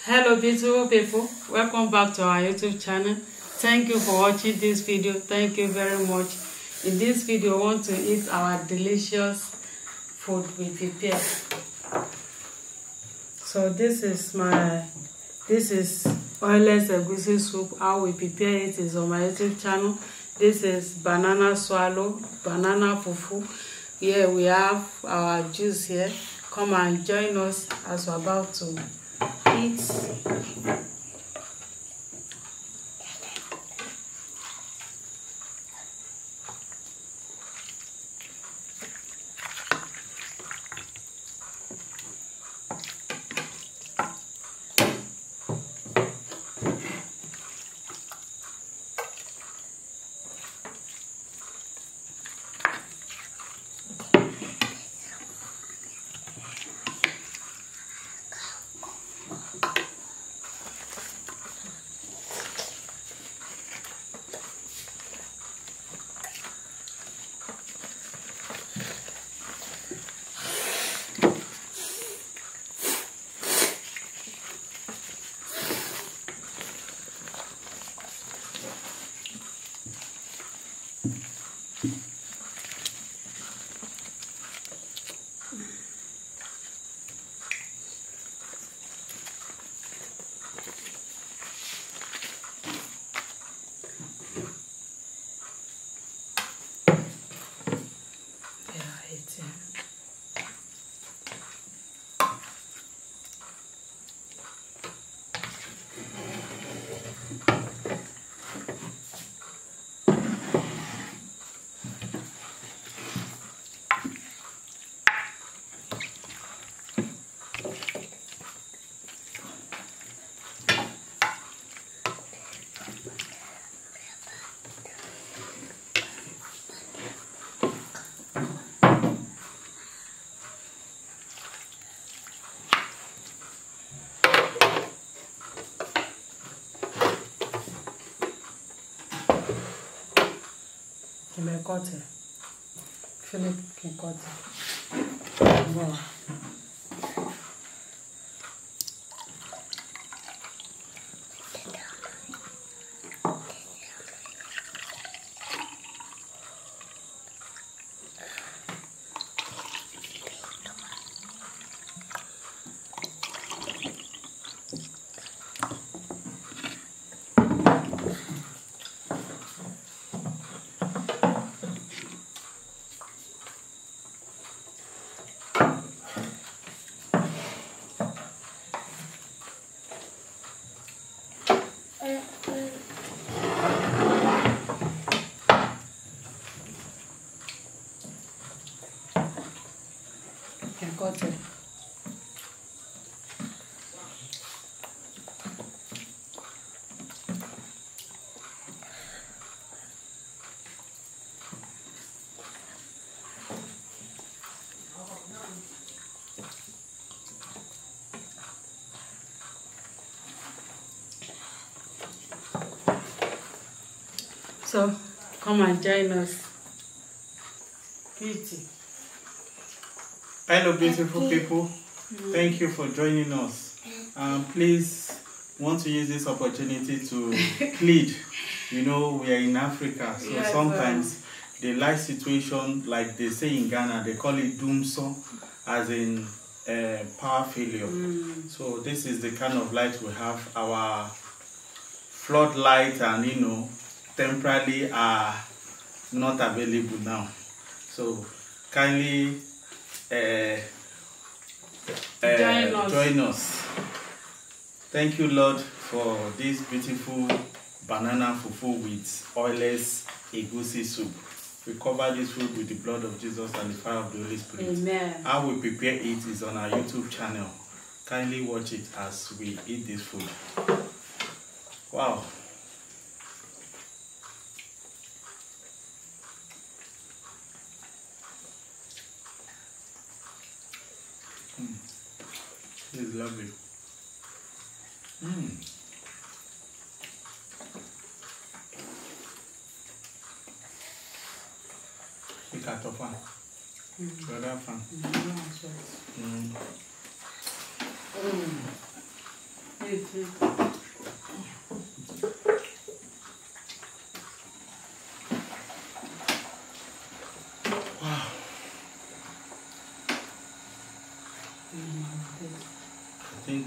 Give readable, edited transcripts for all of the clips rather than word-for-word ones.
Hello beautiful people, welcome back to our YouTube channel. Thank you for watching this video. Thank you very much. In this video, we want to eat our delicious food we prepare. So this is oilless egusi soup. How we prepare it is on my YouTube channel. This is banana swallow, banana fufu. Here we have our juice here. Come and join us as we're about to eat. Cut it. Philip can cut it. Wow. Cut it. So come and join us. Beauty. Hello beautiful people, thank you for joining us. Please want to use this opportunity to plead. You know, we are in Africa, so yes, sometimes the life situation, like they say in Ghana, they call it Dumsor, as in power failure. So this is the kind of light we have. Our floodlight and temporarily are not available now. So kindly join us. Thank you, Lord, for this beautiful banana fufu with oilless egusi soup. We cover this food with the blood of Jesus and the fire of the Holy Spirit. Amen. How we prepare it is on our YouTube channel. Kindly watch it as we eat this food. Wow. This is lovely. Look at the fan. Brother fan. it. Wow. I think.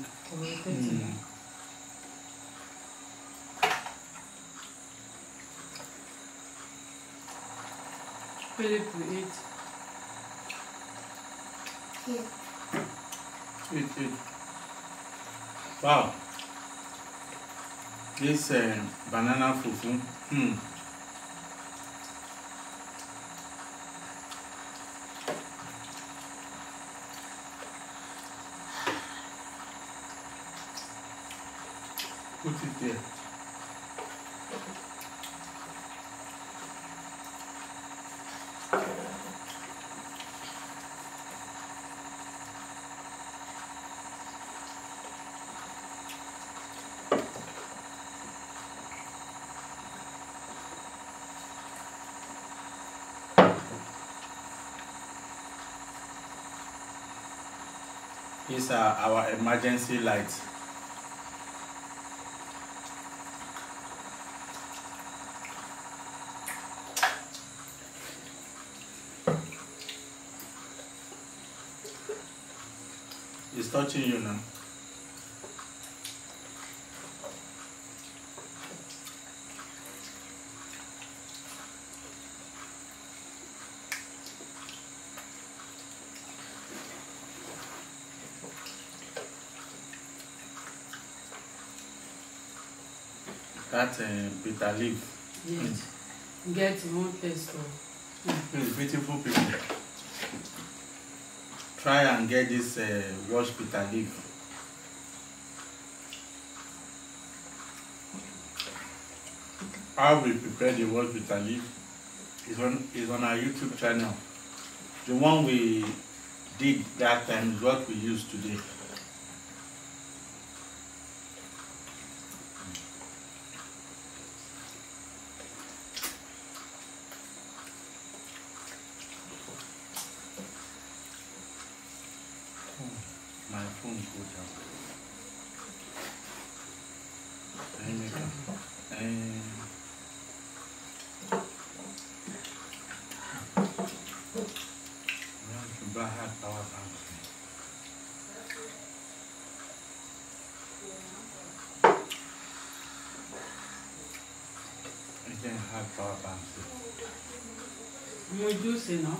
Philip will eat. Eat. Wow. This banana fufu. Put it there. These are our emergency lights. It's touching you now. That bitter leaf. Yes. Get one taste of. Beautiful people. Try and get this washed bitter leaf. How we prepare the washed bitter leaf is on our YouTube channel. The one we did that time is what we use today. My phone go down. Power bank. Again, hard power bank. Muy juicy, no?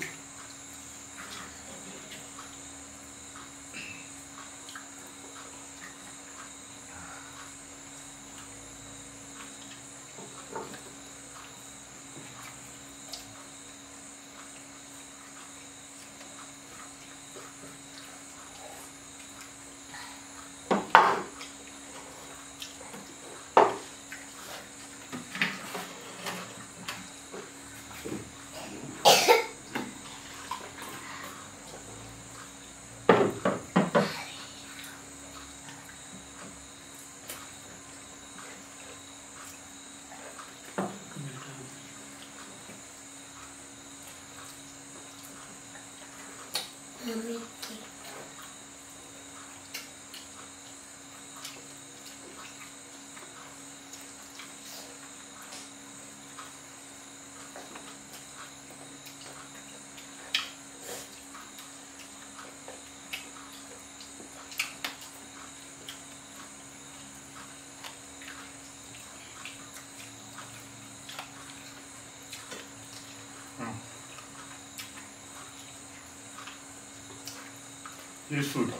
This food.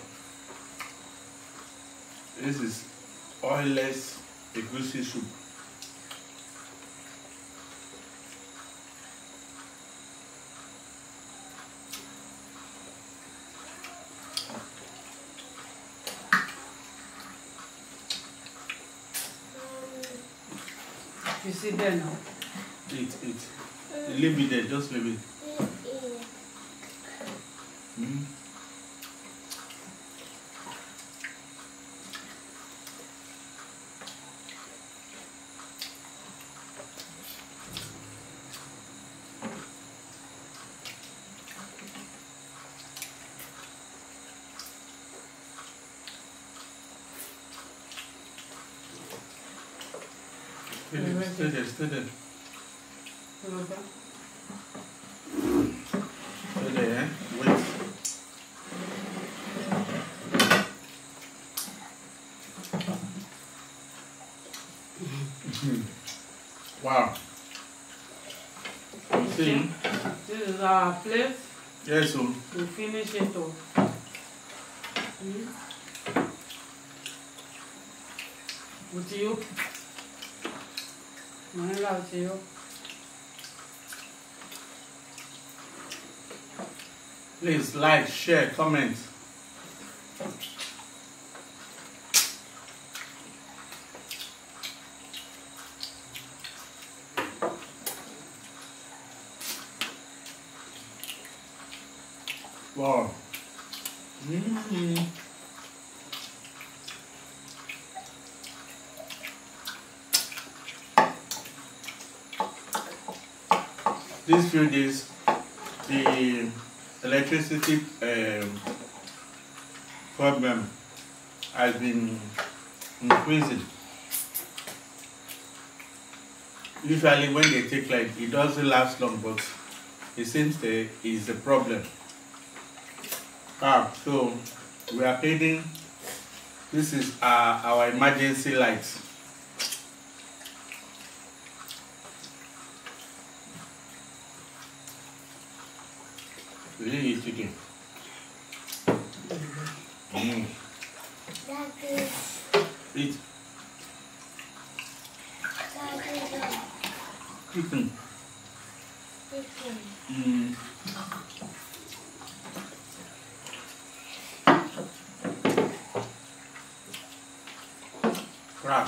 This is oilless egusi soup. You see there now? Eat. Leave it there, just leave it. Stay there. Stay there, eh? Wait. Wow. You see? This is our plate. Yes, so. We finish it all. With you. I love you. Please like, share, comment. Wow. These few days, the electricity problem has been increasing. Usually when they take light, it doesn't last long, but it seems there is a problem. So we are paying. This is our emergency lights. Really chicken. Eat. Chicken. Crab.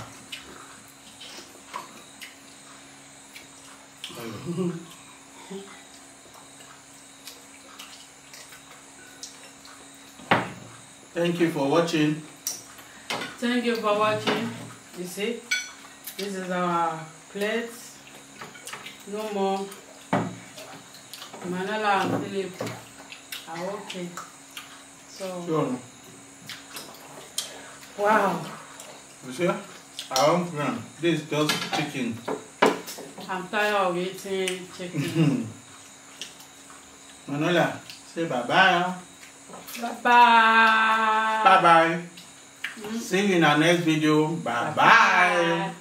Thank you for watching. Thank you for watching. You see, this is our plates. No more. Manala and Philip are okay. So, Sure. wow. You see? I want friend. This is just chicken. I'm tired of eating chicken. Manola, say bye-bye. Bye-bye. Bye-bye. See you in our next video. Bye-bye.